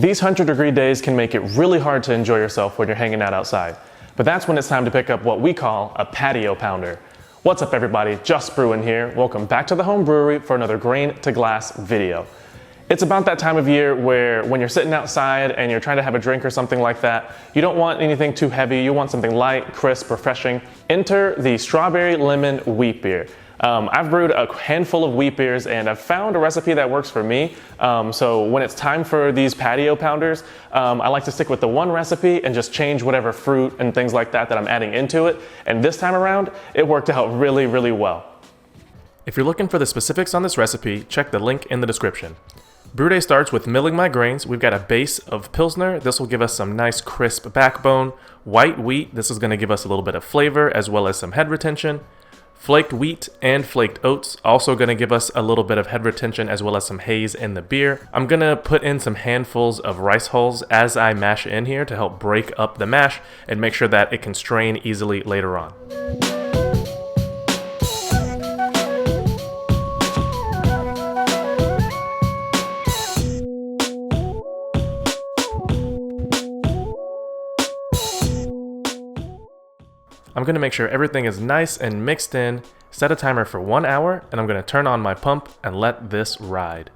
These 100-degree days can make it really hard to enjoy yourself when you're hanging out outside. But that's when it's time to pick up what we call a patio pounder. What's up everybody, Just Brewing here. Welcome back to the home brewery for another grain to glass video. It's about that time of year where when you're sitting outside and you're trying to have a drink or something like that, you don't want anything too heavy, you want something light, crisp, refreshing. Enter the strawberry lemon wheat beer. I've brewed a handful of wheat beers and I've found a recipe that works for me. So when it's time for these patio pounders, I like to stick with the one recipe and just change whatever fruit and things like that I'm adding into it. And this time around, it worked out really, really well. If you're looking for the specifics on this recipe, check the link in the description. Brew day starts with milling my grains. We've got a base of Pilsner. This will give us some nice crisp backbone. White wheat, this is going to give us a little bit of flavor as well as some head retention. Flaked wheat and flaked oats, also going to give us a little bit of head retention as well as some haze in the beer. I'm going to put in some handfuls of rice hulls as I mash in here to help break up the mash and make sure that it can strain easily later on. I'm going to make sure everything is nice and mixed in, set a timer for 1 hour, and I'm going to turn on my pump and let this ride.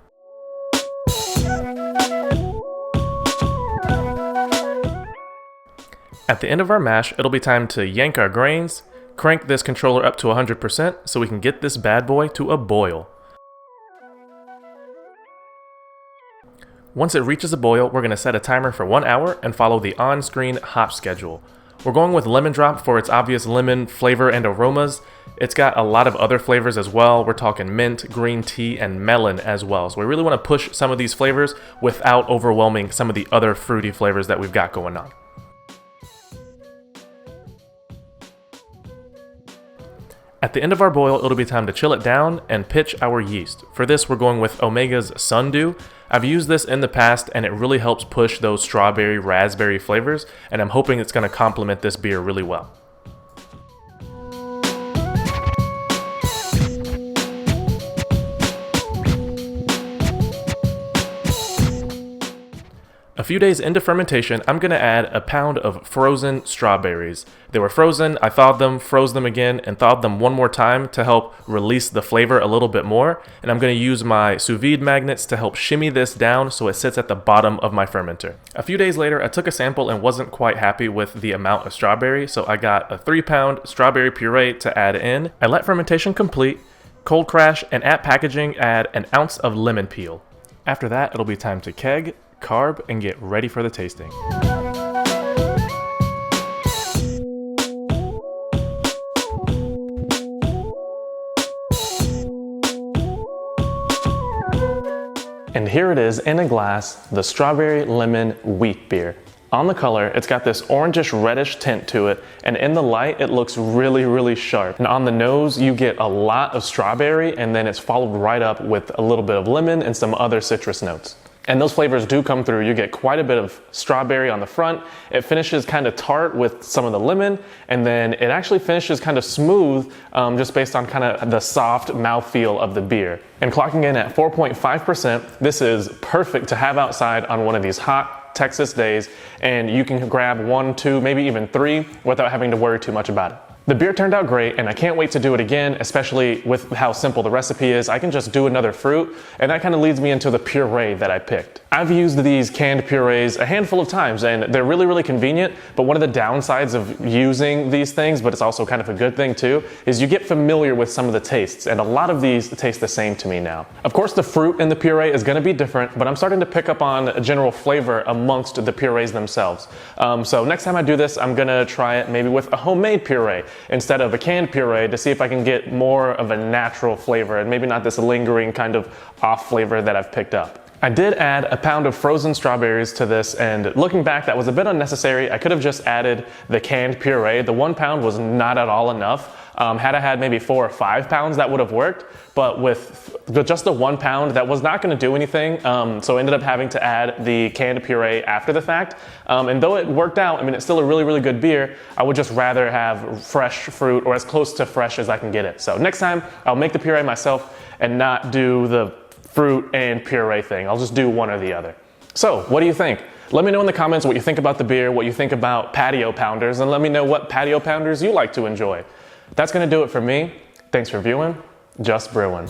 At the end of our mash, it'll be time to yank our grains, crank this controller up to 100% so we can get this bad boy to a boil. Once it reaches a boil, we're going to set a timer for 1 hour and follow the on-screen hop schedule. We're going with lemon drop for its obvious lemon flavor and aromas. It's got a lot of other flavors as well. We're talking mint, green tea, and melon as well. So we really want to push some of these flavors without overwhelming some of the other fruity flavors that we've got going on. At the end of our boil, it'll be time to chill it down and pitch our yeast. For this, we're going with Omega's Sundew. I've used this in the past and it really helps push those strawberry, raspberry flavors, and I'm hoping it's going to complement this beer really well. A few days into fermentation, I'm going to add a pound of frozen strawberries. They were frozen, I thawed them, froze them again, and thawed them one more time to help release the flavor a little bit more. And I'm going to use my sous vide magnets to help shimmy this down so it sits at the bottom of my fermenter. A few days later, I took a sample and wasn't quite happy with the amount of strawberry, so I got a 3-pound strawberry puree to add in. I let fermentation complete, cold crash, and at packaging, add an ounce of lemon peel. After that, it'll be time to keg, carb, and get ready for the tasting. And here it is in a glass, the strawberry lemon wheat beer. On the color, it's got this orangish reddish tint to it, and in the light, it looks really, really sharp. And on the nose, you get a lot of strawberry, and then it's followed right up with a little bit of lemon and some other citrus notes. And those flavors do come through. You get quite a bit of strawberry on the front. It finishes kind of tart with some of the lemon, and then it actually finishes kind of smooth just based on kind of the soft mouthfeel of the beer. And clocking in at 4.5%, this is perfect to have outside on one of these hot Texas days, and you can grab 1, 2, maybe even 3 without having to worry too much about it. The beer turned out great, and I can't wait to do it again, especially with how simple the recipe is. I can just do another fruit, and that kind of leads me into the puree that I picked. I've used these canned purees a handful of times, and they're really, really convenient, but one of the downsides of using these things, but it's also kind of a good thing too, is you get familiar with some of the tastes, and a lot of these taste the same to me now. Of course, the fruit in the puree is gonna be different, but I'm starting to pick up on a general flavor amongst the purees themselves. So next time I do this, I'm gonna try it maybe with a homemade puree instead of a canned puree to see if I can get more of a natural flavor and maybe not this lingering kind of off flavor that I've picked up. I did add a pound of frozen strawberries to this, and looking back, that was a bit unnecessary. I could have just added the canned puree. The 1 pound was not at all enough. Had I had maybe 4 or 5 pounds, that would have worked, but with just the 1 pound, that was not going to do anything, so I ended up having to add the canned puree after the fact, and though it worked out, I mean, it's still a really, really good beer, I would just rather have fresh fruit, or as close to fresh as I can get it. So next time, I'll make the puree myself and not do the fruit and puree thing. I'll just do one or the other. So, what do you think? Let me know in the comments what you think about the beer, what you think about patio pounders, and let me know what patio pounders you like to enjoy. That's gonna do it for me. Thanks for viewing. Just Brewing.